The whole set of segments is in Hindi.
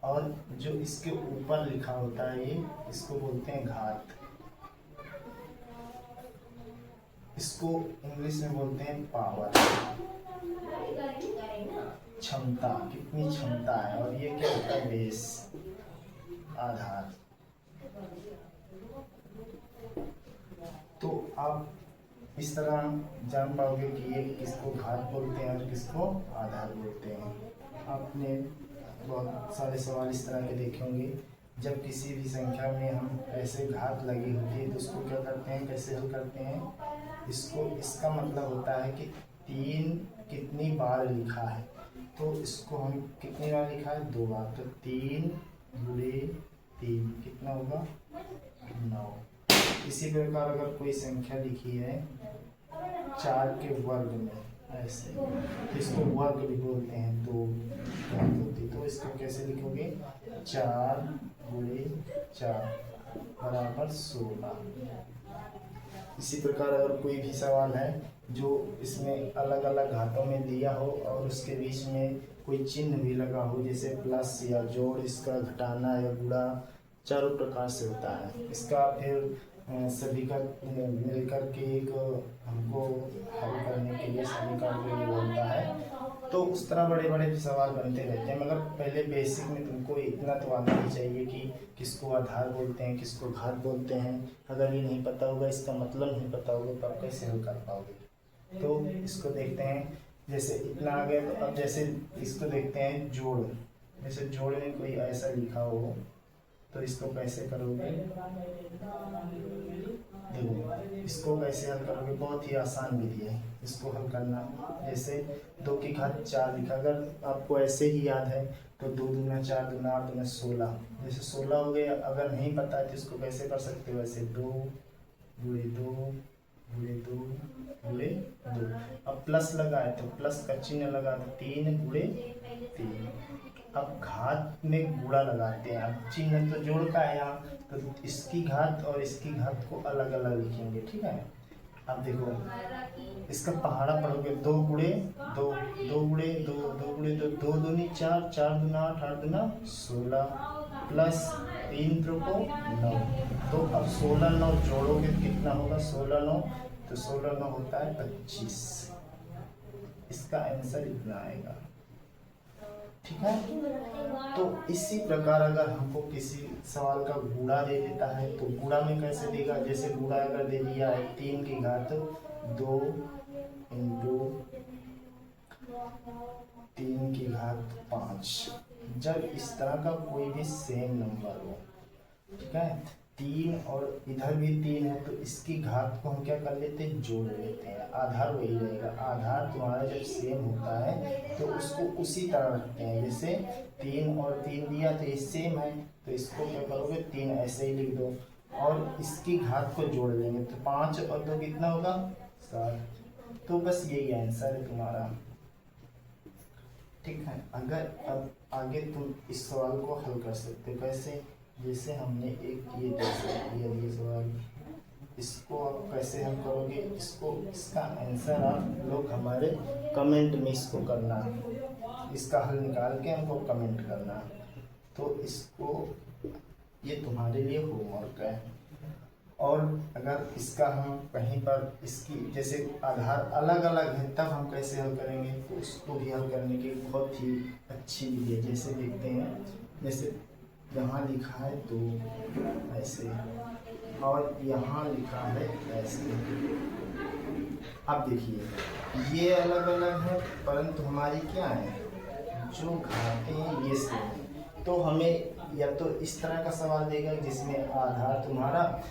और जो इसके ऊपर लिखा होता है ये, इसको बोलते हैं घात। इसको इंग्लिश में बोलते हैं पावर, क्षमता, कितनी क्षमता है। और ये क्या होता है, बेस, आधार। तो आप इस तरह जान पाओगे कि ये किसको घात बोलते हैं और किसको आधार बोलते हैं। आपने बहुत सारे सवाल इस तरह के देखे होंगे। जब किसी भी संख्या में हम ऐसे घात लगी होती है तो उसको क्या करते हैं, कैसे हल करते हैं इसको। इसका मतलब होता है कि 3 कितनी बार लिखा है, तो इसको हम कितनी बार लिखा है, 2 बार। तो 3 गुणे 3 कितना होगा, 9। इसी प्रकार अगर कोई संख्या लिखी है 4 के वर्ग में ऐसे, तो इसको वर्ग भी बोलते हैं, 2 होती, तो इसको कैसे लिखोगे, 4 गुणे 4 बराबर 16। इसी प्रकार अगर कोई भी सवाल है जो इसमें अलग अलग घातों में दिया हो और उसके बीच में कोई चिन्ह भी लगा हो, जैसे प्लस या जोड़, इसका घटाना या गुणा, चारों प्रकार से होता है। इसका फिर सभी का मिलकर के एक हमको हल करने के लिए समीकरण के लिए बनता है। तो उस तरह बड़े बड़े भी सवाल बनते रहते हैं, मगर पहले बेसिक में तुमको इतना तो आना ही चाहिए कि किसको आधार बोलते हैं, किसको घात बोलते हैं। अगर ये नहीं पता होगा, इसका मतलब नहीं पता होगा, तो आप कैसे हल कर पाओगे। तो इसको देखते हैं, जैसे इतना आ गया, तो अब जैसे इसको देखते हैं जोड़। जैसे जोड़ में कोई ऐसा लिखा हो तो इसको कैसे करोगे, देखो इसको कैसे हल करोगे, बहुत ही आसान विधि है इसको हल करना। जैसे 2 की घात 4 लिखा, अगर आपको ऐसे ही याद है तो 2 दूना 4 दूना 8 दूना 16, जैसे 16 हो गया। अगर नहीं पता है तो इसको कैसे कर सकते हो, ऐसे 2 गुणे 2 गुणे 2 गुणे 2। अब प्लस लगा है तो प्लस का चिन्ह लगा, तो 3 गुणे 3। अब घात में गुणा लगाते हैं, अब चिन्ह तो जोड़ का है यहाँ, तो इसकी घात और इसकी घात को अलग अलग लिखेंगे, ठीक है। अब देखो इसका पहाड़ा पढ़ोगे, 2 गुणे 2 2 गुणे 2 2 गुणे 2 2 दूनी 4 4 दूना 8 8 दूना 16 प्लस 3 त्रिको 9। तो अब 16 9 जोड़ोगे तो कितना होगा, 16 9, तो 16 9 होता है 25। इसका आंसर इतना आएगा, ठीक है। तो इसी प्रकार अगर हमको किसी सवाल का गुणा दे देता है तो गुणा में कैसे देगा, जैसे गुणा अगर दे दिया है 3 की घात 2 इंटू 3 की घात 5। जब इस तरह का कोई भी सेम नंबर हो, ठीक है, 3 और इधर भी 3 है, तो इसकी घात को हम क्या कर लेते हैं, जोड़ लेते हैं। आधार वही रहेगा, आधार तुम्हारा जब सेम होता है तो उसको उसी तरह रखते हैं। जैसे 3 और 3 दिया तो ये सेम है, तो इसको क्या करोगे, 3 ऐसे ही लिख दो और इसकी घात को जोड़ लेंगे, तो 5 और 2 कितना होगा, 7। तो बस यही आंसर है तुम्हारा, ठीक है। अगर अब आगे तुम इस सवाल को हल कर सकते हो कैसे, जैसे हमने एक ये ये सवाल, इसको आप कैसे हल करोगे, इसको इसका आंसर आप लोग हमारे कमेंट में इसको करना, इसका हल निकाल के हमको कमेंट करना। तो इसको, ये तुम्हारे लिए होमवर्क है। और अगर इसका हम कहीं पर इसकी जैसे आधार अलग अलग है तब हम कैसे हल करेंगे, तो उसको भी हल करने की बहुत ही अच्छी विधि है। जैसे देखते हैं, जैसे यहाँ लिखा है 2 ऐसे और यहाँ लिखा है ऐसे। अब देखिए ये अलग अलग है परंतु हमारी क्या है, जो घाते हैं ये सेम है। तो हमें या तो इस तरह का सवाल देगा जिसमें आधार तुम्हारा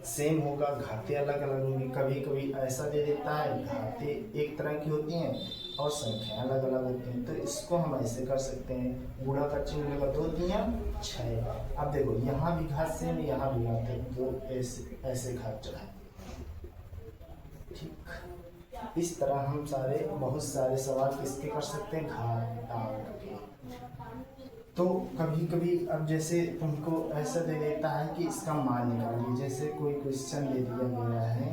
सेम होगा, घाते अलग अलग होंगी। कभी कभी ऐसा दे देता है घाते एक तरह की होती हैं और संख्या अलग अलग होती हैं, तो इसको हम ऐसे कर सकते हैं, गुणा का चिन्ह लगा, 2 तिया 6। अब देखो यहाँ भी घात सेम, यहाँ भी घात है, तो ऐसे ऐसे घात चढ़ाए, ठीक। इस तरह हम बहुत सारे सवाल किसके कर सकते हैं, घातांक के। तो कभी कभी अब जैसे तुमको ऐसा दे देता है कि इसका मान निकालिए, जैसे कोई क्वेश्चन दे दिया गया है,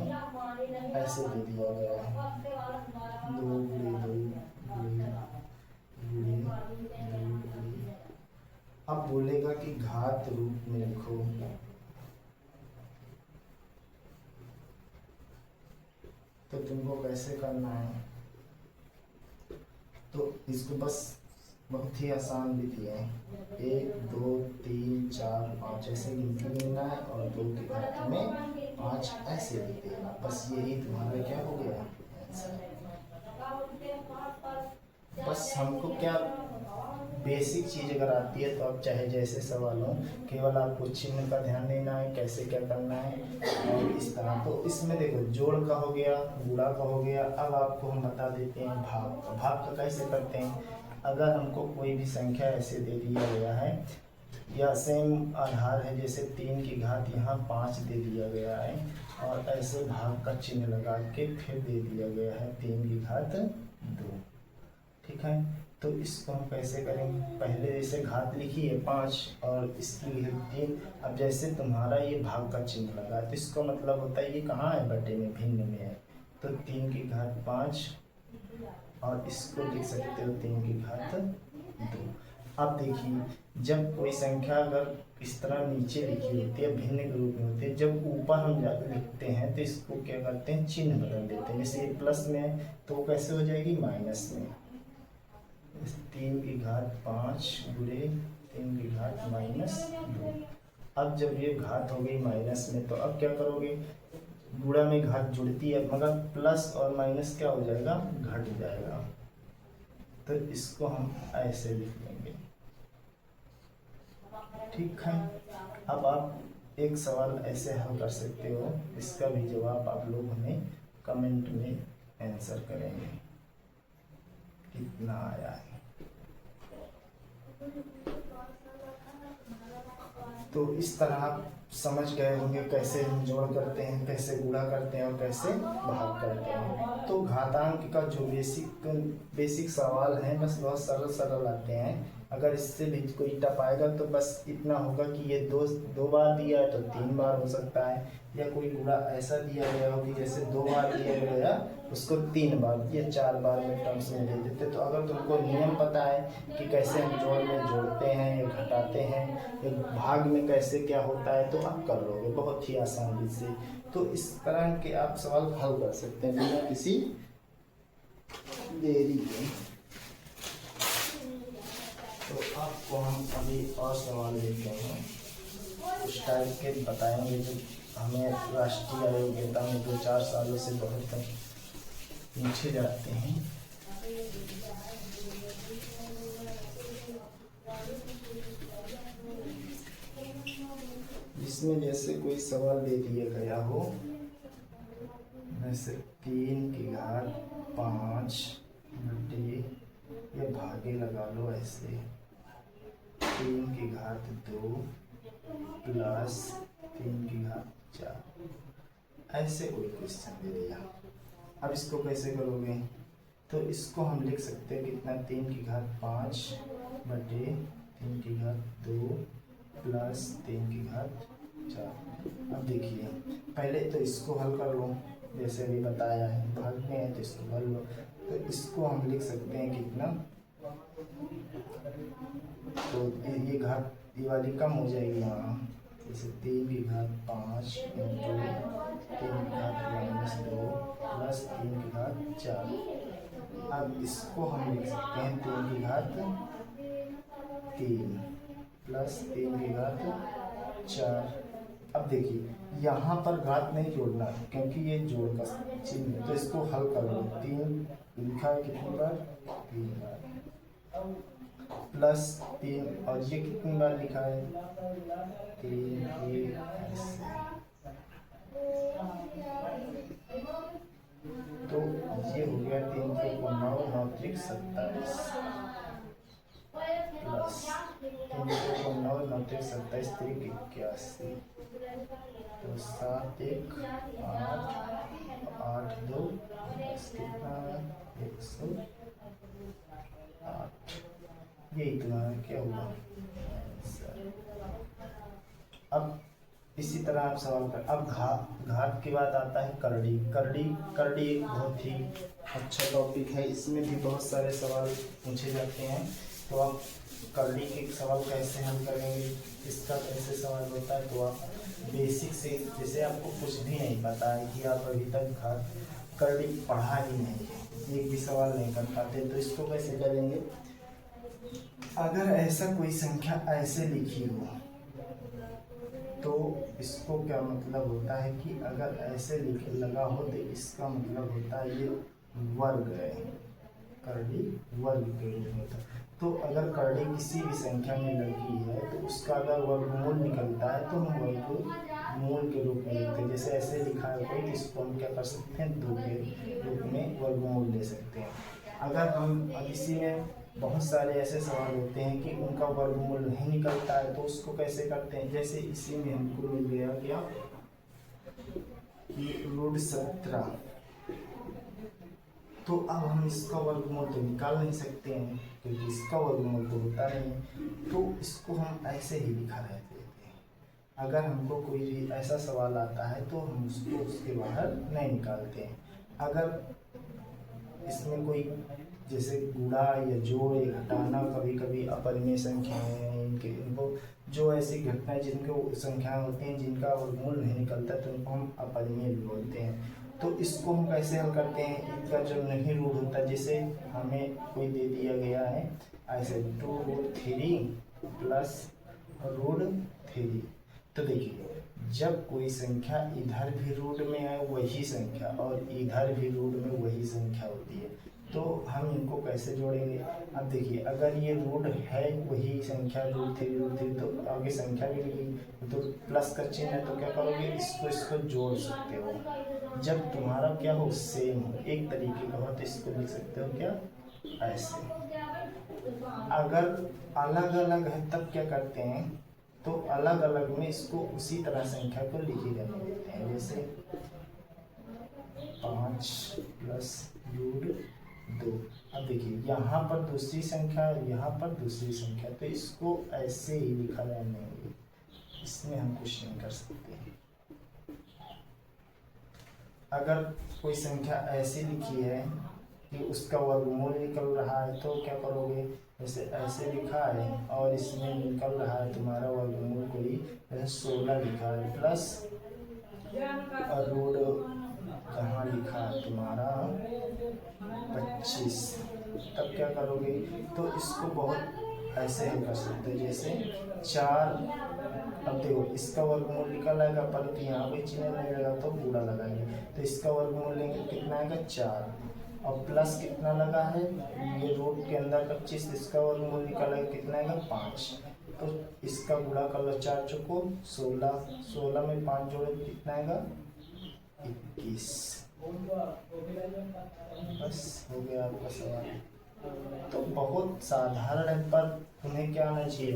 ऐसे दे दिया गया है 2 गुणे 2 गुणे गुणे 2 गुणे। अब बोलेगा कि घात रूप में लिखो, तो तुमको कैसे करना है? तो इसको बस बहुत ही आसान विधि है, 1 2 3 4 5 ऐसे गिनती गिनना है और 2 के घात में 5 ऐसे लिख देना। बस यही तुम्हारा क्या हो गया आंसर। बस हमको क्या बेसिक चीज अगर आती है तो अब चाहे जैसे सवाल हो, केवल आपको चिन्ह का ध्यान देना है, कैसे क्या करना है और इस तरह। तो इसमें देखो जोड़ का हो गया, गुणा का हो गया। अब आपको हम बता देते हैं भाग का। भाग का कैसे करते हैं? अगर हमको कोई भी संख्या ऐसे दे दिया गया है या सेम आधार है, जैसे 3 की घात यहाँ 5 दे दिया गया है और ऐसे भाग का चिन्ह लगा के फिर दे दिया गया है 3 की घात 2, ठीक है। तो इसको हम कैसे करेंगे? पहले जैसे घात लिखी है 5 और इसकी लिखी 3। अब जैसे तुम्हारा ये भाग का चिन्ह लगा तो इसका मतलब होता है ये कहाँ है? बटे में, भिन्न में है। तो 3 की घात 5 और इसको लिख सकते हो 3 की घात 2। अब देखिए जब कोई संख्या अगर इस तरह नीचे लिखी होती है, भिन्न के रूप में होती है, जब ऊपर हम जाकर लिखते हैं तो इसको क्या करते हैं? चिन्ह बदल देते हैं। जैसे ये प्लस में है तो वो कैसे हो जाएगी? माइनस में। 3 की घात 5 गुणे 3 की घात माइनस 2। अब जब ये घात हो गई माइनस में तो अब क्या करोगे? गुणा में घात जुड़ती है मगर प्लस और माइनस क्या हो जाएगा? घट जाएगा। तो इसको हम ऐसे लिख लेंगे, ठीक है। अब आप एक सवाल ऐसे हल कर सकते हो, इसका भी जवाब आप लोग हमें कमेंट में आंसर करेंगे कितना आया है। तो इस तरह आप समझ गए होंगे कैसे हम जोड़ करते हैं, कैसे गुणा करते हैं और कैसे भाग करते हैं। तो घातांक का जो बेसिक सवाल है बस बहुत सरल आते हैं। अगर इससे भी कोई टप आएगा तो बस इतना होगा कि ये दो बार दिया है तो 3 बार हो सकता है, या कोई गुणा ऐसा दिया गया हो कि जैसे 2 बार दिया गया उसको 3 बार या 4 बार में टर्म्स में दे देते। तो अगर तुमको नियम पता है कि कैसे हम जोड़ में जोड़ते हैं या घटाते हैं या भाग में कैसे क्या होता है तो आप कर लोगे बहुत ही आसानी से। तो इस तरह के आप सवाल हल कर सकते हैं बिना किसी देरी के। तो आपको हम अभी और सवाल लेते हैं उस टाइप के बताएंगे जो हमें राष्ट्रीय आयोग्यता में 2-4 सालों से बहुत पूछे जाते हैं। जिसमें जैसे कोई सवाल दे दिया गया हो, जैसे 3 की घात 5 बटे या भागे लगा लो ऐसे 3 की घात 2 प्लस 3 की घात 4, ऐसे कोई क्वेश्चन दे दिया। अब इसको कैसे करोगे? तो इसको हम लिख सकते हैं कितना? 3 की घात 5 बटे 3 की घात 2 प्लस 3 की घात 4। अब देखिए पहले तो इसको हल कर लो, जैसे अभी बताया है भाग में है तो इसको हल लो। तो इसको हम लिख सकते हैं कितना? तो ये घात ये वाली कम हो जाएगी यहाँ, जैसे 3 की घात 5 इंटू 3 की घात माइनस 2 प्लस 3 की घात 4। अब इसको हम लिख सकते हैं 3 की घात 3 प्लस 3 की घात 4। अब देखिए यहाँ पर घात नहीं जोड़ना क्योंकि ये जोड़ का चिन्ह है, तो इसको हल कर लो। 3 लिखा है कितनी बार? 3 बार प्लस 3 और ये कितनी बार लिखा है? 3 ऐसे। तो ये हो गया 3 के 9 9 त्रिक 27 प्लस 3 के 9 9 त्रिक 27 त्रिक 81। तो 7 1 8 8 2 कितना? 108। यही तुम्हारा क्या हुआ? अब इसी तरह आप सवाल कर। अब घात के बाद आता है करड़ी। करड़ी एक बहुत ही अच्छा टॉपिक है, इसमें भी बहुत सारे सवाल पूछे जाते हैं। तो आप करली के सवाल कैसे हल करेंगे, इसका कैसे सवाल होता है, तो आप बेसिक से, जैसे आपको कुछ भी नहीं पता है कि आप अभी तक करली पढ़ा ही नहीं है, एक भी सवाल नहीं कर पाते, तो इसको कैसे करेंगे। अगर ऐसा कोई संख्या ऐसे लिखी हो तो इसको क्या मतलब होता है कि अगर ऐसे लिख लगा हो तो इसका मतलब होता है ये वर्ग है, करली वर्ग के रूप में था। तो अगर करली किसी भी संख्या में लगी है तो उसका अगर वर्गमूल निकलता है तो हम वर्गमूल के रूप में लिखते हैं। जैसे ऐसे लिखा है कोई, तो इसको हम क्या कर सकते हैं, 2 के रूप में वर्गमूल ले सकते हैं। अगर हम अब इसी में बहुत सारे ऐसे सवाल होते हैं कि उनका वर्गमूल नहीं निकलता है, तो उसको कैसे करते हैं। जैसे इसी में हमको मिल गया क्या कि √17, तो अब हम इसका वर्गमूल तो निकाल नहीं सकते हैं क्योंकि इसका वर्गमूल तो होता नहीं, तो इसको हम ऐसे ही लिखा रहते हैं। अगर हमको कोई ऐसा सवाल आता है तो हम उसको उसके बाहर नहीं निकालते हैं। अगर इसमें कोई जैसे गुणा या जोड़ या घटाना, कभी कभी अपरिमेय संख्याएं, इनको जो ऐसी घटनाएं जिनको संख्याएं होती हैं जिनका वर्गमूल नहीं निकलता तो उनको हम अपरिमेय भी बोलते हैं। तो इसको हम कैसे हल करते हैं, इनका जो नहीं रूट होता, जैसे हमें कोई दे दिया गया है ऐसे 2√3 प्लस √3, तो देखिए जब कोई संख्या इधर भी रूट में है वही संख्या और इधर भी रूट में वही संख्या होती है, तो हम इनको कैसे जोड़ेंगे। अब देखिए अगर ये रूट है वही संख्या √3 तो आगे संख्या भी लिखी तो प्लस का चिन्ह है, तो क्या करोगे, इसको जोड़ सकते हो। जब तुम्हारा क्या हो, सेम हो, एक तरीके का हो, तो इसको लिख सकते हो क्या, ऐसे। अगर अलग अलग है तब क्या करते हैं, तो अलग अलग में इसको उसी तरह संख्या को लिखी रहने देते हैं। जैसे 5 प्लस √2, अब देखिए यहाँ पर दूसरी संख्या है, यहाँ पर दूसरी संख्या, तो इसको ऐसे ही लिखा रहने देंगे, इसमें हम कुछ नहीं कर सकते। अगर कोई संख्या ऐसी लिखी है कि उसका वर्गमूल निकल रहा है तो क्या करोगे, जैसे ऐसे लिखा है और इसमें निकल रहा है तुम्हारा वर्गमूल कोई 16 लिखा है प्लस रूट कहाँ लिखा है तुम्हारा 25, तब क्या करोगे, तो इसको बहुत ऐसे ही कर सकते हो। जैसे 4, अब देखो इसका वर्गमूल निकल आएगा परंतु यहाँ पे चिन्ह नहीं लगा तो बुरा लगाएंगे, तो इसका वर्गमूल लेंगे कितना आएगा 4, और प्लस कितना लगा है ये रूट के अंदर 25, इसका वर्गमूल निकल आएगा कितना आएगा 5, तो इसका गुणा कर लो 4 चौको 16, 16 में 5 जोड़े कितना आएगा 21। बस हो गया आपका सवाल। तो बहुत साधारण है, पर उन्हें क्या आना चाहिए,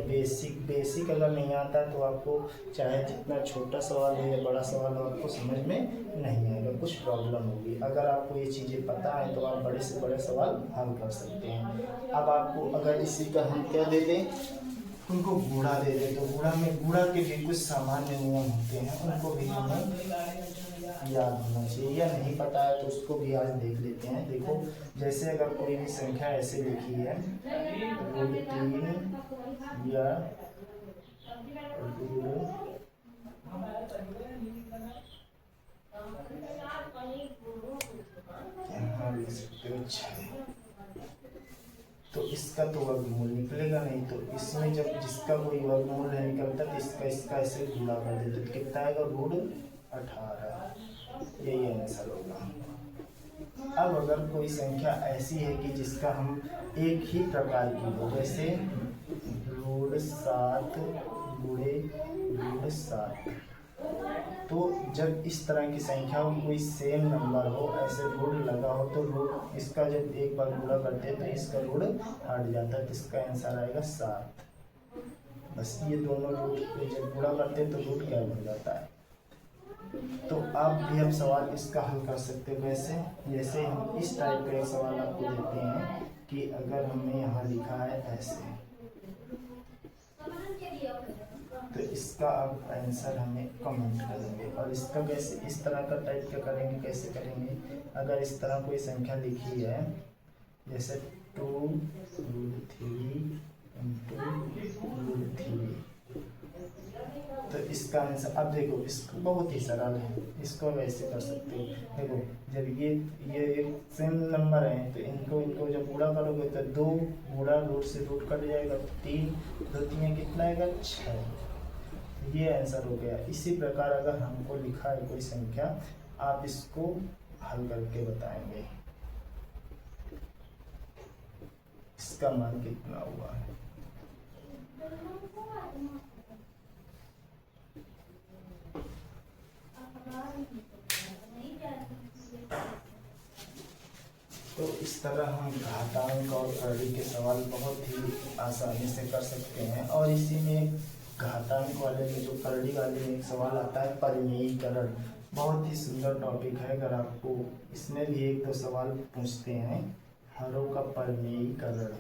बेसिक अगर नहीं आता है तो आपको चाहे जितना छोटा सवाल हो या बड़ा सवाल हो आपको समझ में नहीं आएगा, कुछ प्रॉब्लम होगी। अगर आपको ये चीज़ें पता है तो आप बड़े से बड़े सवाल हल कर सकते हैं। अब आपको अगर इसी का हम क्या दे दें, उनको गुणा दे दें, तो गुणा के भी कुछ सामान्य नियम होते हैं, उनको भी हमें याद होना चाहिए, या नहीं पता है तो उसको भी आज देख लेते हैं। देखो जैसे अगर कोई भी संख्या ऐसे लिखी है √3 या यहाँ लिख सकते हो 6, तो इसका तो वर्गमूल निकलेगा नहीं, तो इसमें जब जिसका कोई वर्गमूल नहीं निकलता तो इसका ऐसे गुणा कर देते तो कितना आएगा √18, यही आंसर होगा। अब अगर कोई संख्या ऐसी है कि जिसका हम एक ही प्रकार की हो, जैसे √7 गुणे √7, तो जब इस तरह की संख्या हो कोई सेम नंबर हो, ऐसे रूट लगा हो, तो रूट इसका जब एक बार गुणा करते हैं तो इसका रूट हट जाता है, तो इसका आंसर आएगा 7। बस ये दोनों रूट जब गुणा करते हैं तो रूट गायब हो जाता है। तो आप भी अब सवाल इसका हल कर सकते हो कैसे, जैसे हम इस टाइप का एक सवाल आपको देते हैं कि अगर हमने यहाँ लिखा है ऐसे, तो इसका आप आंसर हमें कमेंट करेंगे। और इसका कैसे, इस तरह का टाइप का करेंगे, कैसे करेंगे, अगर इस तरह कोई संख्या लिखी है जैसे 2√3 इसका आंसर अब देखो, इसको बहुत ही सरल है, इसको वैसे कर सकते हो। देखो जब ये एक सेम नंबर है तो इनको जब गुणा करोगे तो 2 गुणा रूट से रूट कट जाएगा, 3 2 3 कितना आएगा 6। ये आंसर हो गया। इसी प्रकार अगर हमको लिखा है कोई संख्या, आप इसको हल करके बताएंगे इसका मान कितना हुआ है। तो इस तरह हम घातांक और करड़ी के सवाल बहुत ही आसानी से कर सकते हैं। और इसी में घातांक वाले में जो करड़ी वाले में एक सवाल आता है परिमेयीकरण, बहुत ही सुंदर टॉपिक है। अगर आपको इसमें भी 1-2 सवाल पूछते हैं, हरों का परिमेयीकरण।